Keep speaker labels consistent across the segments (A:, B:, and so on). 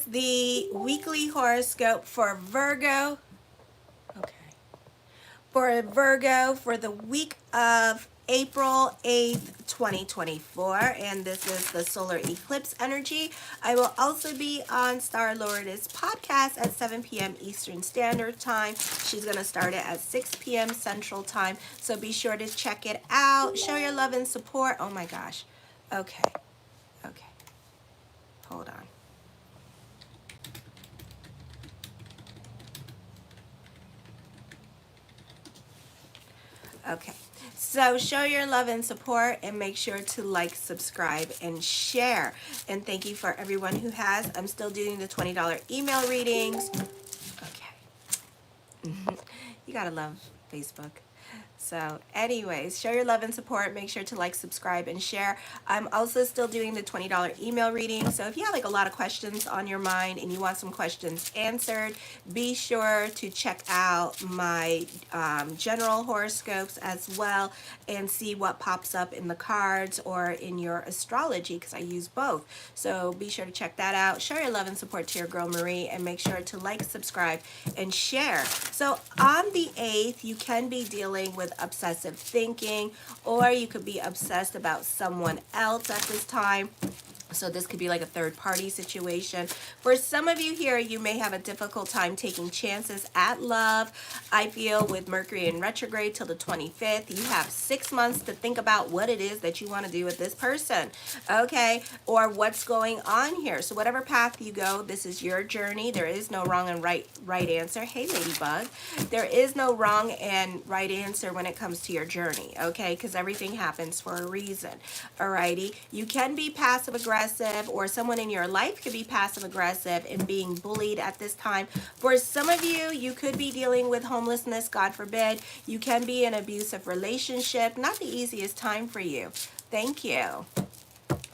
A: is the weekly horoscope for Virgo. Okay. For Virgo for the week of April 8th, 2024. And this is the solar eclipse energy. I will also be on Star Lourdes podcast at 7 p.m. Eastern Standard Time. She's going to start it at 6 p.m. Central Time. So be sure to check it out. Show your love and support. Oh my gosh. Okay. Okay. Hold on. Okay, so show your love and support and make sure to like, subscribe, and share. And thank you for everyone who has. I'm still doing the $20 email readings. Okay. You gotta love Facebook. So anyways, show your love and support. Make sure to like, subscribe, and share. I'm also still doing the $20 email reading. So if you have like a lot of questions on your mind and you want some questions answered, be sure to check out my general horoscopes as well and see what pops up in the cards or in your astrology, because I use both. So be sure to check that out. Show your love and support to your girl Marie, and make sure to like, subscribe, and share. So on the 8th, you can be dealing with obsessive thinking, or you could be obsessed about someone else at this time. So this could be like a third party situation. For some of you here, you may have a difficult time taking chances at love. I feel with Mercury in retrograde till the 25th, you have 6 months to think about what it is that you want to do with this person, okay? Or what's going on here. So whatever path you go, this is your journey. There is no wrong and right answer. Hey, Ladybug. There is no wrong and right answer when it comes to your journey, okay? Because everything happens for a reason, alrighty? You can be passive aggressive, or someone in your life could be passive aggressive and being bullied at this time. For some of you, you could be dealing with homelessness, God forbid. You can be in an abusive relationship. Not the easiest time for you. Thank you.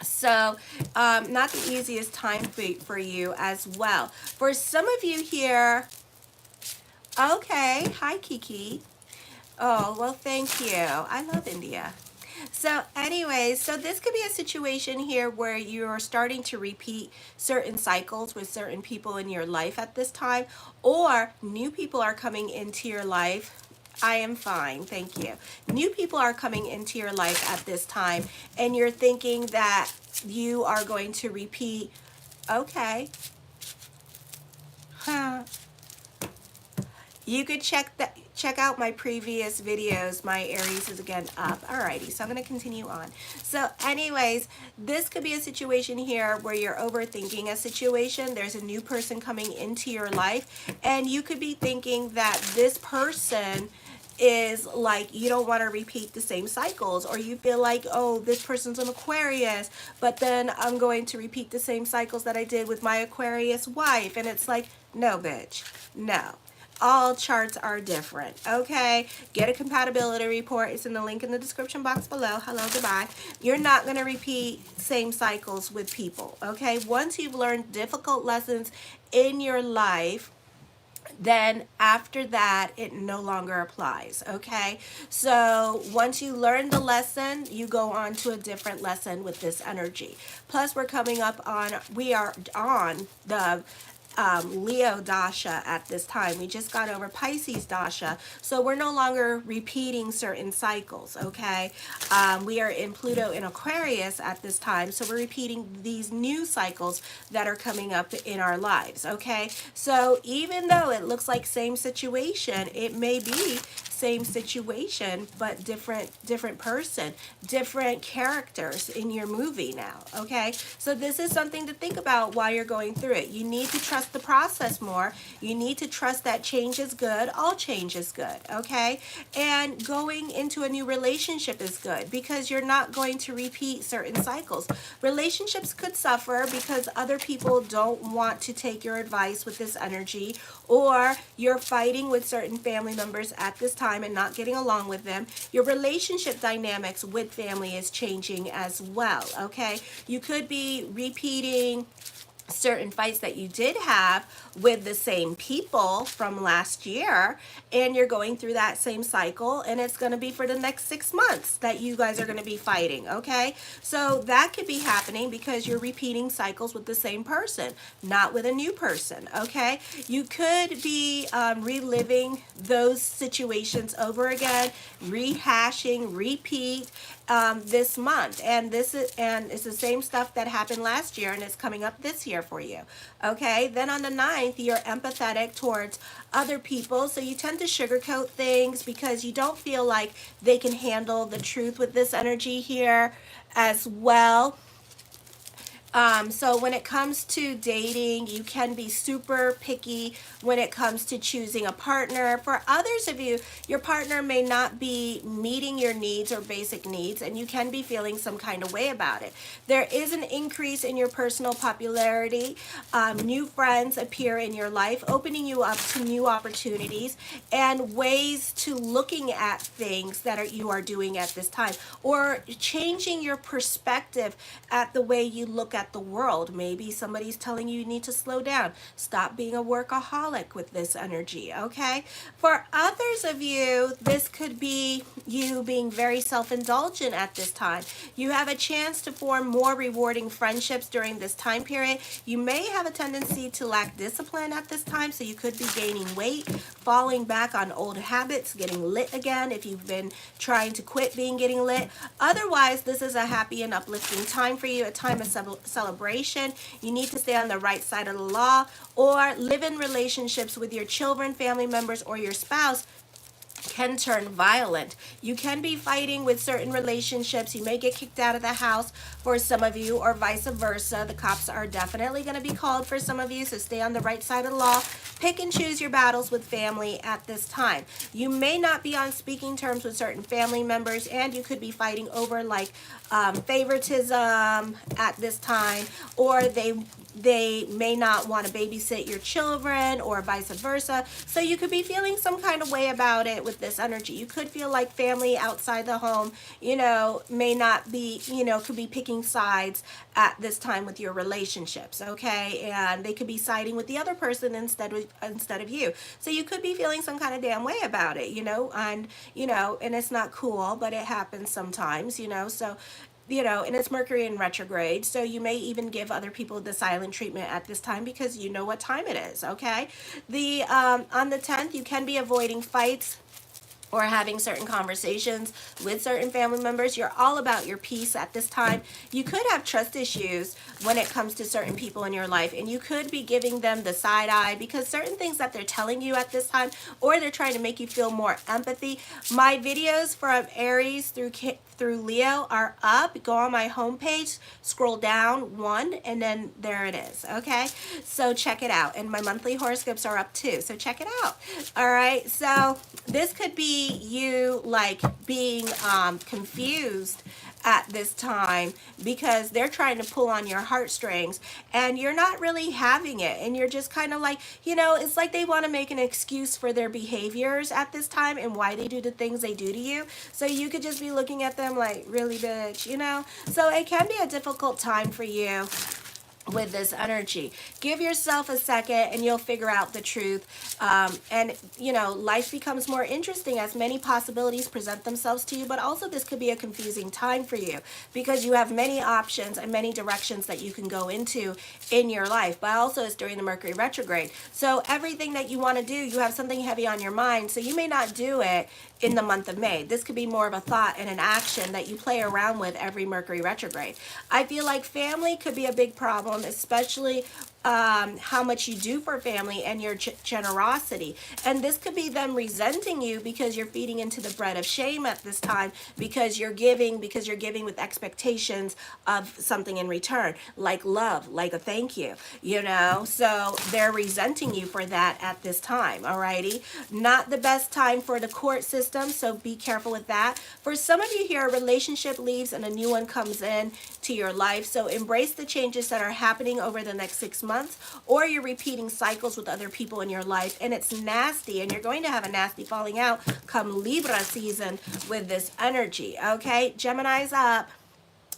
A: So not the easiest time for you as well. For some of you here, okay, hi Kiki. Oh, well, thank you. I love India. So anyways, so this could be a situation here where you're starting to repeat certain cycles with certain people in your life at this time, or new people are coming into your life. I am fine, thank you. New people are coming into your life at this time, and you're thinking that you are going to repeat, okay. Huh. You could check out my previous videos. My Aries is again up. Alrighty, so I'm going to continue on. So anyways, this could be a situation here where you're overthinking a situation. There's a new person coming into your life, and you could be thinking that this person is like, you don't want to repeat the same cycles, or you feel like, oh, this person's an Aquarius, but then I'm going to repeat the same cycles that I did with my Aquarius wife. And it's like, no, bitch, no. All charts are different, okay? Get a compatibility report. It's in the link in the description box below. Hello, goodbye. You're not going to repeat same cycles with people, okay? Once you've learned difficult lessons in your life, then after that, it no longer applies, okay? So once you learn the lesson, you go on to a different lesson with this energy. Plus, we are on the Leo Dasha at this time. We just got over Pisces Dasha, so we're no longer repeating certain cycles, okay? We are in Pluto in Aquarius at this time, so we're repeating these new cycles that are coming up in our lives, okay? So even though it looks like same situation, it may be same situation, but different person, different characters in your movie now, okay? So this is something to think about while you're going through it. You need to trust the process more. You need to trust that change is good. All change is good, okay? And going into a new relationship is good, because you're not going to repeat certain cycles. Relationships could suffer because other people don't want to take your advice with this energy, or you're fighting with certain family members at this time and not getting along with them. Your relationship dynamics with family is changing as well, okay? You could be repeating certain fights that you did have with the same people from last year, and you're going through that same cycle, and it's going to be for the next 6 months that you guys are going to be fighting. Okay, so that could be happening because you're repeating cycles with the same person, not with a new person. Okay, you could be reliving those situations over again, rehashing, repeat, this month, and it's the same stuff that happened last year, and it's coming up this year for you. Okay, then on the 9th, you're empathetic towards other people, so you tend to sugarcoat things because you don't feel like they can handle the truth with this energy here as well. So when it comes to dating, you can be super picky when it comes to choosing a partner. For others of you, your partner may not be meeting your needs or basic needs, and you can be feeling some kind of way about it. There is an increase in your personal popularity. New friends appear in your life, opening you up to new opportunities and ways to looking at things that you are doing at this time, or changing your perspective at the way you look at the world. Maybe somebody's telling you need to slow down. Stop being a workaholic with this energy, okay? For others of you, this could be you being very self-indulgent at this time. You have a chance to form more rewarding friendships during this time period. You may have a tendency to lack discipline at this time, so you could be gaining weight, falling back on old habits, getting lit again if you've been trying to quit getting lit. Otherwise, this is a happy and uplifting time for you, a time of celebration. You need to stay on the right side of the law, or live in relationships with your children, family members, or your spouse can turn violent. You can be fighting with certain relationships. You may get kicked out of the house for some of you, or vice versa. The cops are definitely going to be called for some of you, so stay on the right side of the law. Pick and choose your battles with family at this time. You may not be on speaking terms with certain family members, and you could be fighting over like favoritism at this time, or they may not want to babysit your children, or vice versa. So you could be feeling some kind of way about it with this energy. You could feel like family outside the home, may not be, could be picking sides at this time with your relationships, okay? And they could be siding with the other person instead of you. So you could be feeling some kind of damn way about it, and it's not cool, but it happens sometimes, so and it's Mercury in retrograde, so you may even give other people the silent treatment at this time because you know what time it is, okay? On the 10th, you can be avoiding fights or having certain conversations with certain family members. You're all about your peace at this time. You could have trust issues when it comes to certain people in your life, and you could be giving them the side eye because certain things that they're telling you at this time, or they're trying to make you feel more empathy. My videos from Aries through Leo are up. Go on my homepage, scroll down one, and then there it is, okay? So check it out. And my monthly horoscopes are up too, so check it out. All right, so this could be you like being confused at this time because they're trying to pull on your heartstrings and you're not really having it, and you're just kind of like, it's like they want to make an excuse for their behaviors at this time and why they do the things they do to you. So you could just be looking at them like, really, bitch, so it can be a difficult time for you with this energy. Give yourself a second and you'll figure out the truth. And life becomes more interesting as many possibilities present themselves to you, but also this could be a confusing time for you because you have many options and many directions that you can go into in your life, but also it's during the Mercury retrograde. So everything that you want to do, you have something heavy on your mind, so you may not do it in the month of May. This could be more of a thought and an action that you play around with every Mercury retrograde. I feel like family could be a big problem, especially how much you do for family and your generosity. And this could be them resenting you because you're feeding into the bread of shame at this time because you're giving with expectations of something in return, like love, like a thank you, so they're resenting you for that at this time. Alrighty, not the best time for the court system, so be careful with that. For some of you here, a relationship leaves and a new one comes in to your life, so embrace the changes that are happening over the next 6 months, or you're repeating cycles with other people in your life and it's nasty, and you're going to have a nasty falling out come Libra season with this energy. Okay, Gemini's up.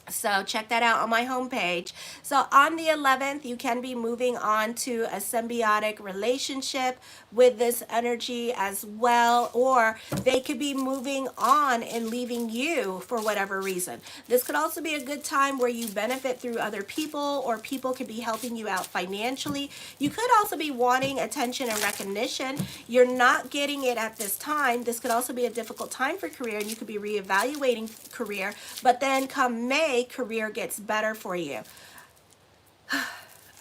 A: So check that out on my homepage. So on the 11th, you can be moving on to a symbiotic relationship with this energy as well, or they could be moving on and leaving you for whatever reason. This could also be a good time where you benefit through other people, or people could be helping you out financially. You could also be wanting attention and recognition. You're not getting it at this time. This could also be a difficult time for career, and you could be reevaluating career, but then come May, career gets better for you.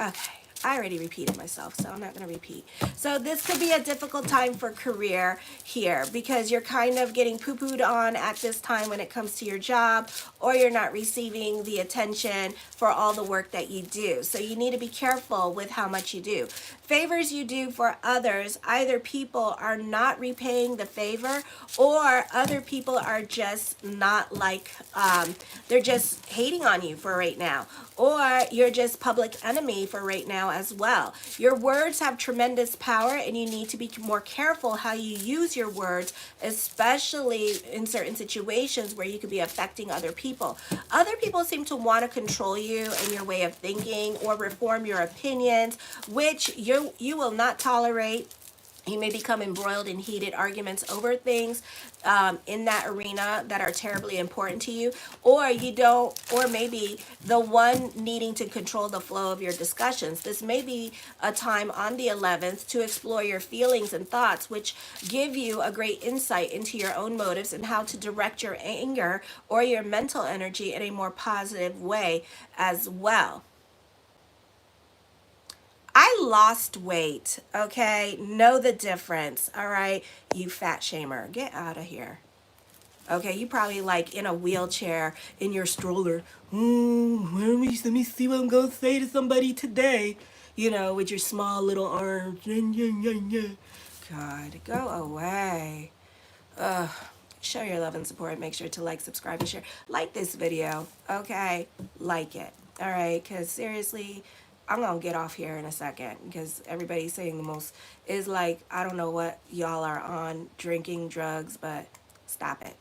A: Okay, I already repeated myself, so I'm not going to repeat. So this could be a difficult time for career here, because you're kind of getting poo-pooed on at this time when it comes to your job, or you're not receiving the attention for all the work that you do. So you need to be careful with how much you do. Favors you do for others, either people are not repaying the favor, or other people are just not like, they're just hating on you for right now, or you're just public enemy for right now as well. Your words have tremendous power, and you need to be more careful how you use your words, especially in certain situations where you could be affecting other people. Other people seem to want to control you and your way of thinking, or reform your opinions, which you will not tolerate. You may become embroiled in heated arguments over things in that arena that are terribly important to you, or you don't, or maybe the one needing to control the flow of your discussions. This may be a time on the 11th to explore your feelings and thoughts, which give you a great insight into your own motives and how to direct your anger or your mental energy in a more positive way as well. I lost weight, okay? Know the difference, all right? You fat shamer, get out of here. Okay, you probably like in a wheelchair, in your stroller. Let me see what I'm gonna say to somebody today. You know, with your small little arms. God, go away. Ugh. Show your love and support. Make sure to like, subscribe, and share. Like this video, okay? Like it, all right? Because seriously, I'm gonna get off here in a second, because everybody's saying the most is like, I don't know what y'all are on, drinking, drugs, but stop it.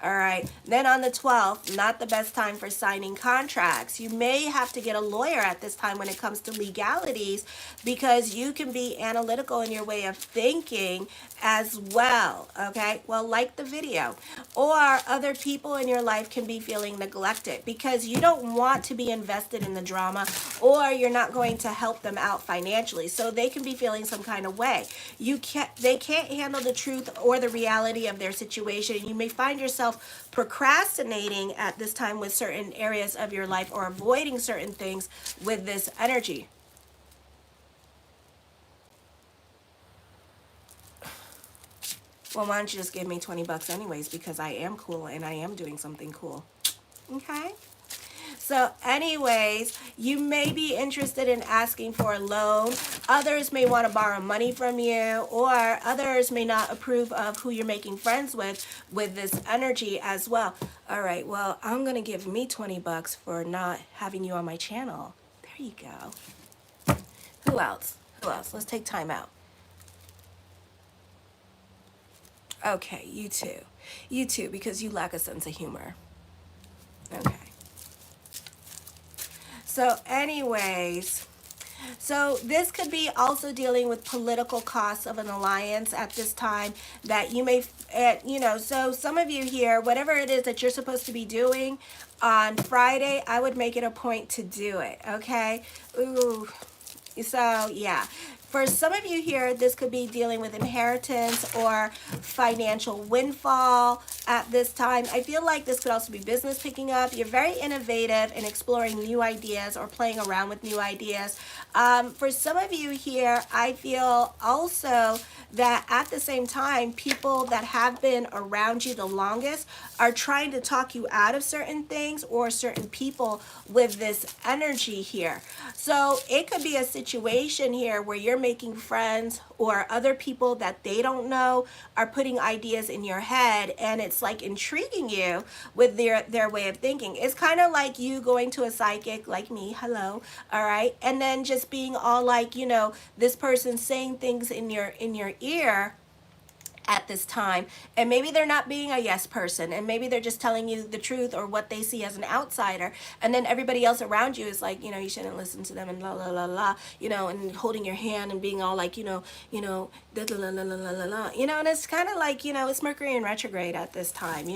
A: All right, then on the 12th, not the best time for signing contracts. You may have to get a lawyer at this time when it comes to legalities, because you can be analytical in your way of thinking as well, okay? Well, like the video. Or other people in your life can be feeling neglected because you don't want to be invested in the drama, or you're not going to help them out financially. So they can be feeling some kind of way. They can't handle the truth or the reality of their situation. You may find yourself procrastinating at this time with certain areas of your life, or avoiding certain things with this energy. Well, why don't you just give me 20 bucks anyways, because I am cool and I am doing something cool. Okay? So anyways, you may be interested in asking for a loan. Others may want to borrow money from you, or others may not approve of who you're making friends with this energy as well. All right, well, I'm going to give me 20 bucks for not having you on my channel. There you go. Who else? Who else? Let's take time out. Okay, you too. You too, because you lack a sense of humor. Okay. So anyways, so this could be also dealing with political costs of an alliance at this time that you may, so some of you here, whatever it is that you're supposed to be doing on Friday, I would make it a point to do it, okay? Ooh, so yeah. For some of you here, this could be dealing with inheritance or financial windfall at this time. I feel like this could also be business picking up. You're very innovative in exploring new ideas or playing around with new ideas. For some of you here, I feel also that at the same time, people that have been around you the longest are trying to talk you out of certain things or certain people with this energy here. So it could be a situation here where you're making friends, or other people that they don't know are putting ideas in your head, and it's like intriguing you with their way of thinking. It's kind of like you going to a psychic like me, hello, all right, and then just being all like, this person saying things in your ear, at this time, and maybe they're not being a yes person, and maybe they're just telling you the truth or what they see as an outsider, and then everybody else around you is like, you shouldn't listen to them, and la la la la, and holding your hand and being all like, la la la la la la la, and it's kind of like, it's Mercury in retrograde at this time,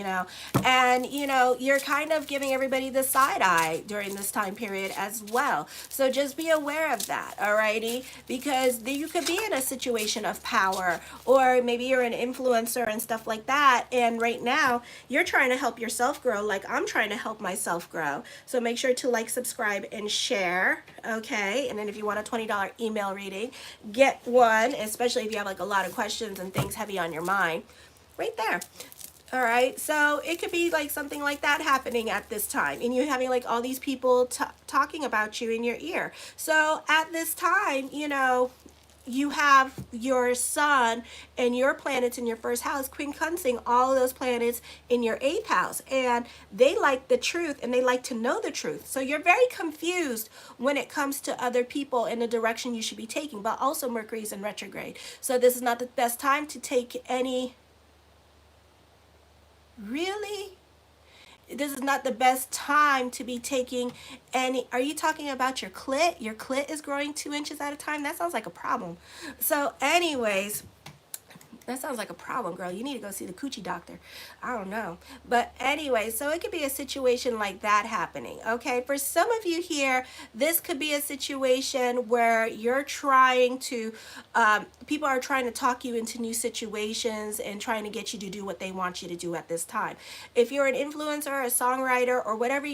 A: and you're kind of giving everybody the side eye during this time period as well. So just be aware of that, alrighty, because you could be in a situation of power, or maybe you're an influencer and stuff like that, and right now you're trying to help yourself grow like I'm trying to help myself grow. So make sure to like, subscribe, and share, okay? And then if you want a $20 email reading, get one, especially if you have like a lot of questions and things heavy on your mind, right there. All right, so it could be like something like that happening at this time, and you're having like all these people talking about you in your ear. So at this time, you have your sun and your planets in your first house quincunxing all of those planets in your eighth house, and they like the truth and they like to know the truth. So you're very confused when it comes to other people in the direction you should be taking, but also Mercury's in retrograde. So this is not the best time to take any... Really? This is not the best time to be taking any... Are you talking about your clit? Your clit is growing 2 inches at a time? That sounds like a problem. So anyways, that sounds like a problem, girl. You need to go see the coochie doctor. I don't know. But anyway, so it could be a situation like that happening, okay? For some of you here, this could be a situation where you're trying to, people are trying to talk you into new situations and trying to get you to do what they want you to do at this time. If you're an influencer, a songwriter, or whatever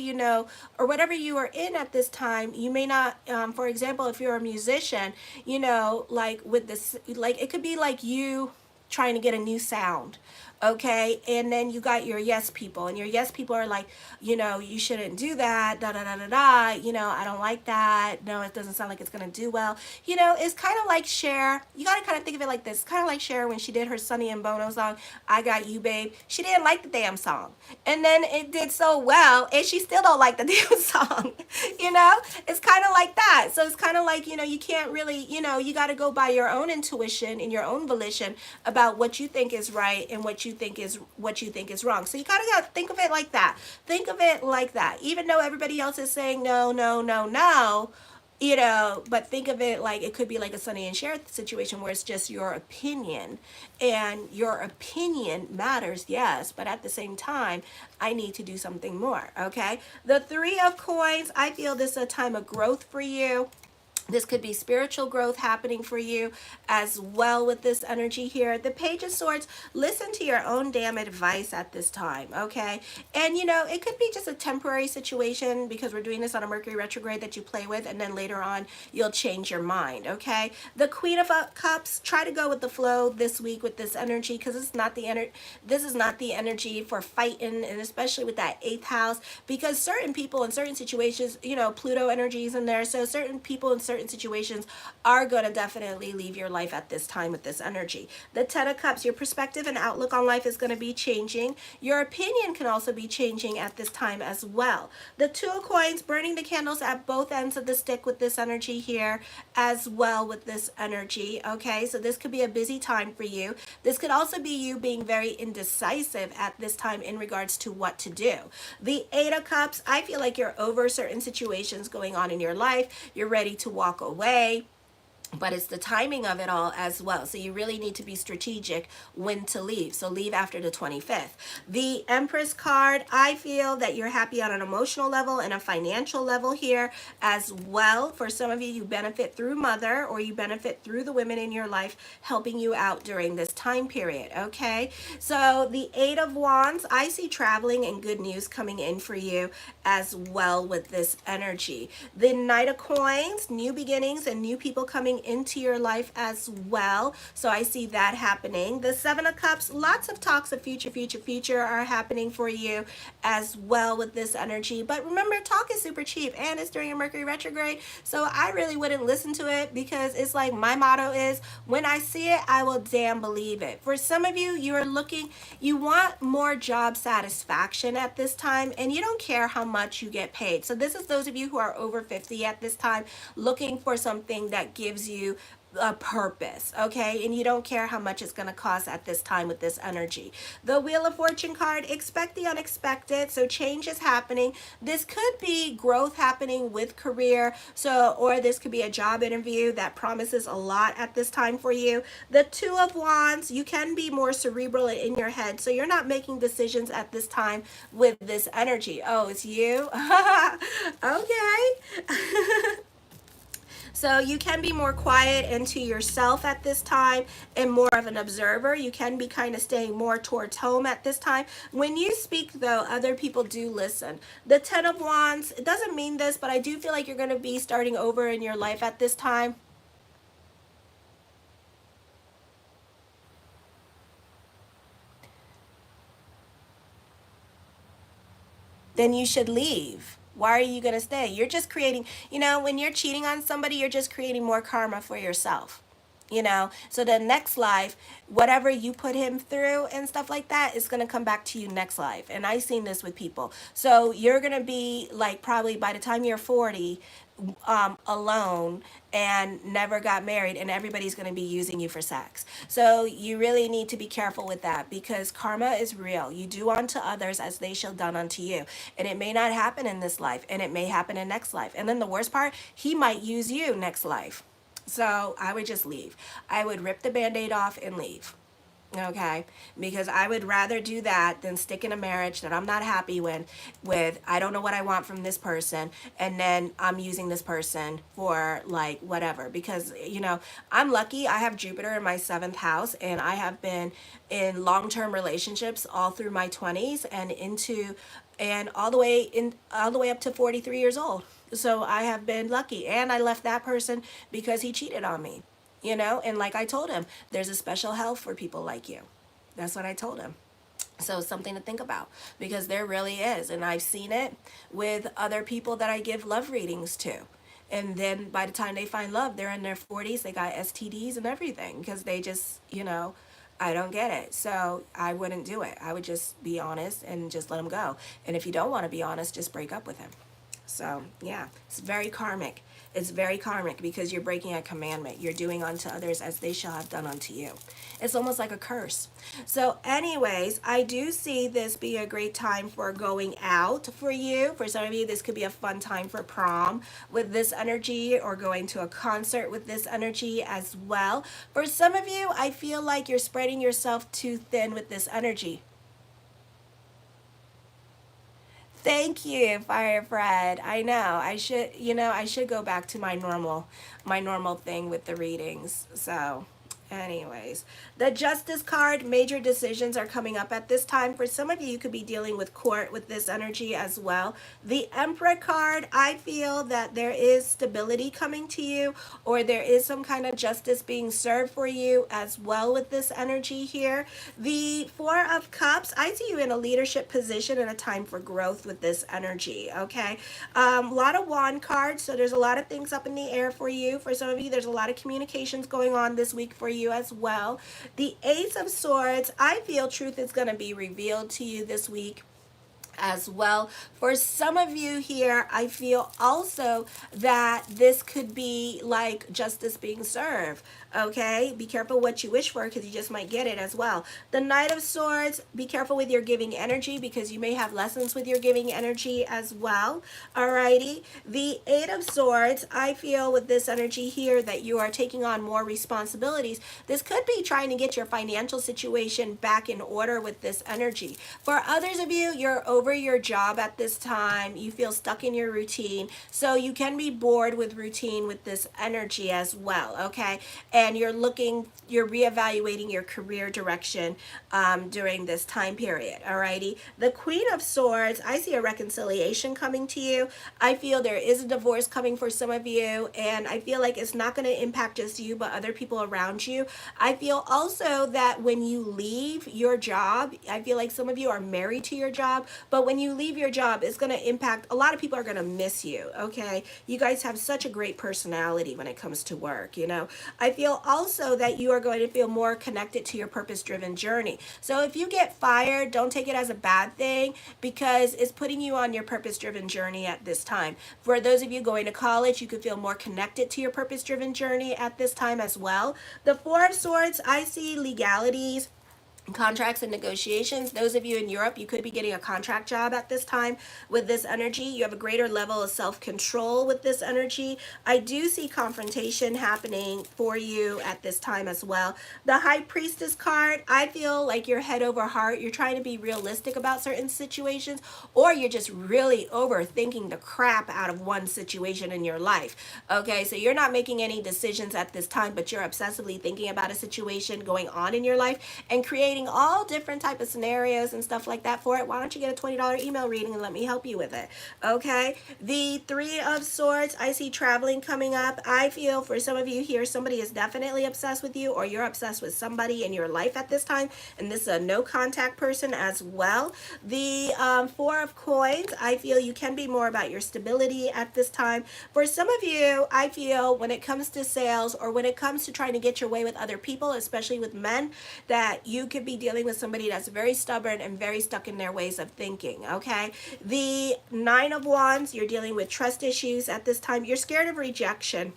A: or whatever you are in at this time, you may not, for example, if you're a musician, like with this, like it could be like you trying to get a new sound, okay? And then you got your yes people, and your yes people are like, you shouldn't do that, da da da da da, I don't like that, no, it doesn't sound like it's gonna do well. It's kind of like Cher. You gotta kind of think of it like this. Kind of like Cher when she did her Sonny and Bono song, I Got You Babe. She didn't like the damn song, and then it did so well, and she still don't like the damn song. It's kind of like that. So it's kind of like, you can't really, you got to go by your own intuition and your own volition about what you think is right and what you think is wrong. So you kind of got to think of it like that. Think of it like that. Even though everybody else is saying no, no, no, no, but think of it like it could be like a Sonny and Cher situation where it's just your opinion, and your opinion matters, yes, but at the same time, I need to do something more, okay? The Three of Coins, I feel this is a time of growth for you. This could be spiritual growth happening for you as well with this energy here. The Page of Swords, listen to your own damn advice at this time, okay? And, it could be just a temporary situation because we're doing this on a Mercury retrograde that you play with, and then later on, you'll change your mind, okay? The Queen of Cups, try to go with the flow this week with this energy because this is not the energy for fighting, and especially with that 8th house, because certain people in certain situations, Pluto energy is in there, so certain people in certain situations are going to definitely leave your life at this time with this energy. The Ten of Cups, your perspective and outlook on life is going to be changing. Your opinion can also be changing at this time as well. The Two of Coins, burning the candles at both ends of the stick with this energy here as well with this energy, okay? So this could be a busy time for you. This could also be you being very indecisive at this time in regards to what to do. The Eight of Cups, I feel like you're over certain situations going on in your life. You're ready to walk away, but it's the timing of it all as well. So you really need to be strategic when to leave. So leave after the 25th. The Empress card, I feel that you're happy on an emotional level and a financial level here as well. For some of you, you benefit through mother, or you benefit through the women in your life helping you out during this time period, okay? So the Eight of Wands, I see traveling and good news coming in for you as well with this energy. The Knight of Coins, new beginnings and new people coming into your life as well. So I see that happening. The Seven of Cups, lots of talks of future are happening for you as well with this energy. But remember, talk is super cheap, and it's during a Mercury retrograde. So I really wouldn't listen to it, because it's like my motto is, when I see it, I will damn believe it. For some of you, you want more job satisfaction at this time, and you don't care how much you get paid. So this is those of you who are over 50 at this time, looking for something that gives you a purpose, okay? And you don't care how much it's going to cost at this time with this energy. The Wheel of Fortune card, expect the unexpected. So change is happening. This could be growth happening with career. So, or this could be a job interview that promises a lot at this time for you. The Two of Wands, you can be more cerebral in your head. So you're not making decisions at this time with this energy. Oh, it's you? Okay. So you can be more quiet and to yourself at this time and more of an observer. You can be kind of staying more towards home at this time. When you speak, though, other people do listen. The Ten of Wands, it doesn't mean this, but I do feel like you're going to be starting over in your life at this time. Then you should leave. Why are you going to stay? You're just creating, when you're cheating on somebody, you're just creating more karma for yourself. So the next life, whatever you put him through and stuff like that is going to come back to you next life. And I've seen this with people. So you're going to be like, probably by the time you're 40, alone and never got married, and everybody's going to be using you for sex. So you really need to be careful with that, because karma is real. You do unto others as they shall done unto you. And it may not happen in this life, and it may happen in next life. And then the worst part, he might use you next life. So I would just leave. I would rip the Band-Aid off and leave. Okay, because I would rather do that than stick in a marriage that I'm not happy with. I don't know what I want from this person, and then I'm using this person for like whatever. Because I'm lucky. I have Jupiter in my 7th house, and I have been in long-term relationships all through my 20s and all the way up to 43 years old. So I have been lucky, and I left that person because he cheated on me. And like I told him, there's a special hell for people like you. That's what I told him. So something to think about, because there really is. And I've seen it with other people that I give love readings to. And then by the time they find love, they're in their 40s, they got STDs and everything, because they just, I don't get it. So I wouldn't do it. I would just be honest and just let him go. And if you don't want to be honest, just break up with him. So yeah, it's very karmic. It's very karmic, because you're breaking a commandment. You're doing unto others as they shall have done unto you. It's almost like a curse. So anyways, I do see this be a great time for going out for you. For some of you, this could be a fun time for prom with this energy, or going to a concert with this energy as well. For some of you, I feel like you're spreading yourself too thin with this energy. Thank you, Fire Fred. I know. I should go back to my normal thing with the readings. So, anyways, the Justice card, major decisions are coming up at this time. For some of you, you could be dealing with court with this energy as well. The Emperor card, I feel that there is stability coming to you, or there is some kind of justice being served for you as well with this energy here. The Four of Cups, I see you in a leadership position and a time for growth with this energy, okay? A lot of Wand cards, so there's a lot of things up in the air for you. For some of you, there's a lot of communications going on this week for you as well. The Ace of Swords, I feel truth is going to be revealed to you this week as well. For some of you here, I feel also that this could be like justice being served. Okay, be careful what you wish for, because you just might get it as well. The Knight of Swords, be careful with your giving energy, because you may have lessons with your giving energy as well. Alrighty, the Eight of Swords, I feel with this energy here that you are taking on more responsibilities. This could be trying to get your financial situation back in order with this energy. For others of you, you're over your job at this time. You feel stuck in your routine, so you can be bored with routine with this energy as well. Okay, and you're reevaluating your career direction during this time period. Alrighty, the Queen of Swords, I see a reconciliation coming to you. I feel there is a divorce coming for some of you, and I feel like it's not going to impact just you but other people around you. I feel also that when you leave your job, I feel like some of you are married to your job, but but when you leave your job, it's going to impact, a lot of people are going to miss you, okay? You guys have such a great personality when it comes to work, you know? I feel also that you are going to feel more connected to your purpose-driven journey. So if you get fired, don't take it as a bad thing, because it's putting you on your purpose-driven journey at this time. For those of you going to college, you could feel more connected to your purpose-driven journey at this time as well. The Four of Swords, I see legalities, contracts and negotiations. Those of you in Europe, you could be getting a contract job at this time with this energy. You have a greater level of self-control with this energy. I do see confrontation happening for you at this time as well. The High Priestess card, I feel like you're head over heart. You're trying to be realistic about certain situations, or you're just really overthinking the crap out of one situation in your life. Okay, so you're not making any decisions at this time, but you're obsessively thinking about a situation going on in your life and creating all different type of scenarios and stuff like that for it. Why don't you get a $20 email reading and let me help you with it? Okay, the Three of Swords, I see traveling coming up. I feel for some of you here, somebody is definitely obsessed with you, or you're obsessed with somebody in your life at this time, and this is a no contact person as well. The Four of Coins, I feel you can be more about your stability at this time. For some of you, I feel when it comes to sales, or when it comes to trying to get your way with other people, especially with men, that you could be dealing with somebody that's very stubborn and very stuck in their ways of thinking, okay? The Nine of Wands, you're dealing with trust issues at this time. You're scared of rejection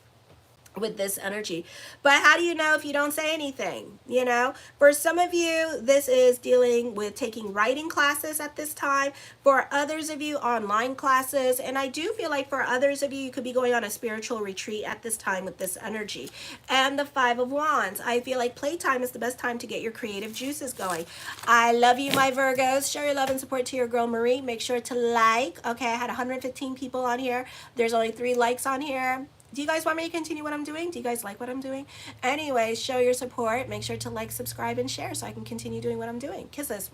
A: with this energy, but how do you know if you don't say anything? You know, for some of you, this is dealing with taking writing classes at this time. For others of you, online classes. And I do feel like for others of you, you could be going on a spiritual retreat at this time with this energy. And the Five of Wands, I feel like playtime is the best time to get your creative juices going. I love you, my Virgos. Show your love and support to your girl Marie. Make sure to like. Okay, I had 115 people on here. There's only 3 likes on here. Do you guys want me to continue what I'm doing? Do you guys like what I'm doing? Anyways, show your support. Make sure to like, subscribe, and share so I can continue doing what I'm doing. Kisses.